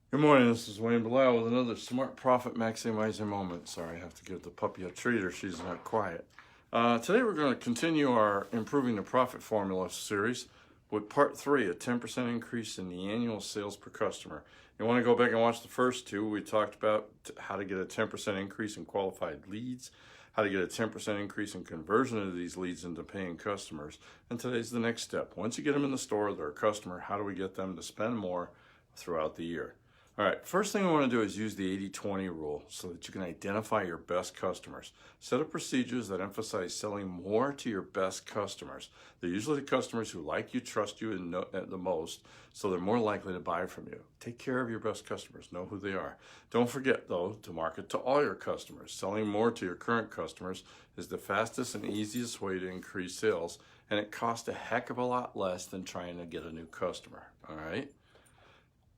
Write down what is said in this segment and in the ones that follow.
Good morning, this is Wayne Bilal with another Smart Profit Maximizer Moment. Sorry, I have to give the puppy a treat or she's not quiet. Today we're going to continue our Improving the Profit Formula series with part 3, a 10% increase in the annual sales per customer. You want to go back and watch the first two. We talked about how to get a 10% increase in qualified leads, how to get a 10% increase in conversion of these leads into paying customers. And today's the next step. Once you get them in the store, they're a customer, how do we get them to spend more throughout the year? All right, first thing we want to do is use the 80-20 rule so that you can identify your best customers. Set up procedures that emphasize selling more to your best customers. They're usually the customers who like you, trust you, and know the most, so they're more likely to buy from you. Take care of your best customers. Know who they are. Don't forget, though, to market to all your customers. Selling more to your current customers is the fastest and easiest way to increase sales, and it costs a heck of a lot less than trying to get a new customer. All right?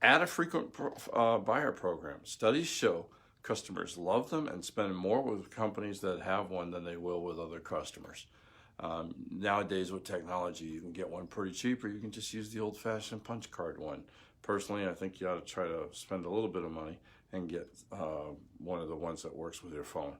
Add a frequent buyer program. Studies show customers love them and spend more with companies that have one than they will with other customers. Nowadays with technology, you can get one pretty cheap, or you can just use the old-fashioned punch card one. Personally, I think you ought to try to spend a little bit of money and get one of the ones that works with your phone.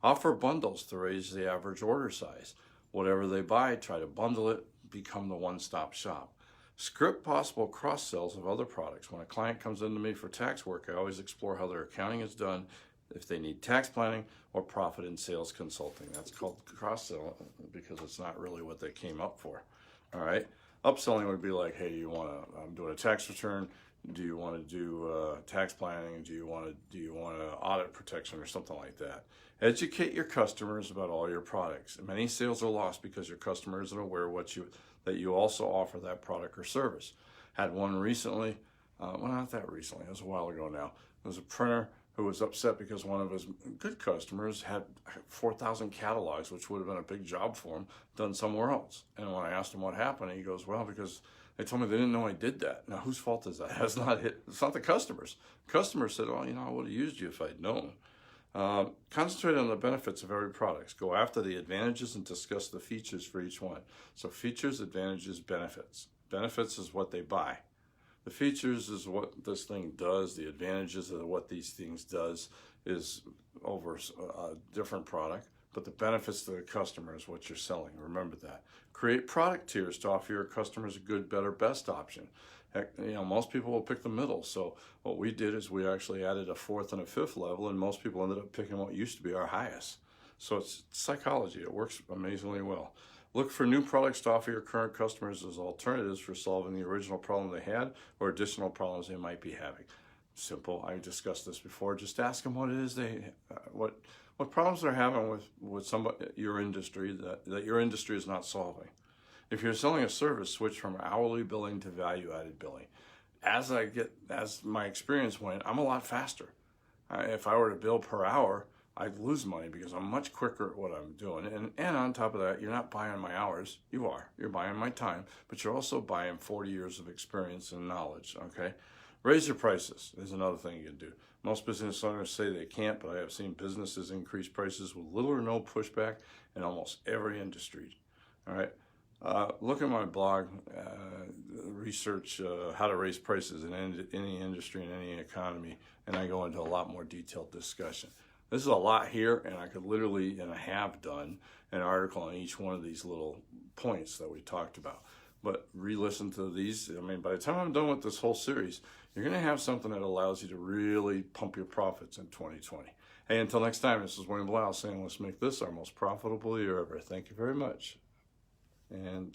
Offer bundles to raise the average order size. Whatever they buy, try to bundle it, become the one-stop shop. Script possible cross-sells of other products. When a client comes into me for tax work, I always explore how their accounting is done, if they need tax planning or profit and sales consulting. That's called cross-sell because it's not really what they came up for. All right. Upselling would be like, hey, I'm doing a tax return. Do you want to do tax planning? Do you want to audit protection or something like that? Educate your customers about all your products. Many sales are lost because your customer isn't aware that you also offer that product or service. Had one recently, well, not that recently, it was a while ago now. There was a printer who was upset because one of his good customers had 4,000 catalogs, which would have been a big job for him, done somewhere else. And when I asked him what happened, he goes, well, because they told me they didn't know I did that. Now, whose fault is that? It's not the customers. Customers said, oh, I would have used you if I'd known. Concentrate on the benefits of every product. Go after the advantages and discuss the features for each one. So features, advantages, benefits. Benefits is what they buy. The features is what this thing does. The advantages of what these things does is over a different product. But the benefits to the customer is what you're selling. Remember that. Create product tiers to offer your customers a good, better, best option. Heck, most people will pick the middle. So what we did is we actually added a 4th and a 5th level, and most people ended up picking what used to be our highest. So it's psychology. It works amazingly well. Look for new products to offer your current customers as alternatives for solving the original problem they had or additional problems they might be having. Simple. I discussed this before. Just ask them what it is what problems they're having with your industry that your industry is not solving. If you're selling a service, switch from hourly billing to value-added billing. As my experience went, I'm a lot faster. If I were to bill per hour, I'd lose money because I'm much quicker at what I'm doing. And on top of that, you're not buying my hours. You're buying my time, but you're also buying 40 years of experience and knowledge, okay? Raise your prices is another thing you can do. Most business owners say they can't, but I have seen businesses increase prices with little or no pushback in almost every industry, all right? Look at my blog, research how to raise prices in any industry, in any economy, and I go into a lot more detailed discussion. This is a lot here, and I could literally, and I have done, an article on each one of these little points that we talked about. But re-listen to these. By the time I'm done with this whole series, you're going to have something that allows you to really pump your profits in 2020. Hey, until next time, this is Wayne Blau saying let's make this our most profitable year ever. Thank you very much. And